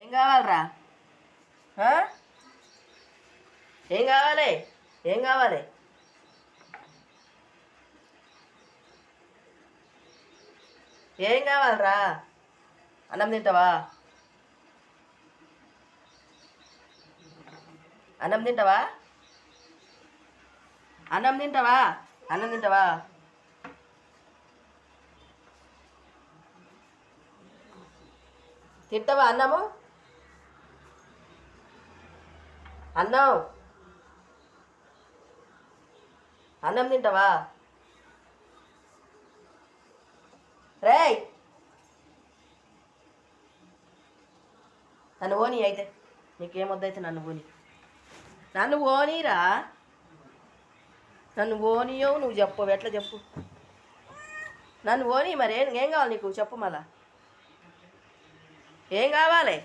ఏం కావాలరా? ఏం కావాలి? ఏం కావాలి? ఏం కావాలరా? అన్నం తింటావా? అన్నం తింటావా? అన్నం తింటావా? అన్నం తింటావా? తింటావా అన్నము? అన్నం అన్నం తింటావా? రేయ్, నన్ను ఓని అయితే నీకేమొద్దయితే నన్ను ఓనీరా. నన్ను ఓనియో నువ్వు చెప్పు, ఎట్లా చెప్పు? నన్ను ఓని మరి ఏం కావాలి నీకు చెప్పు? మళ్ళా ఏం కావాలి?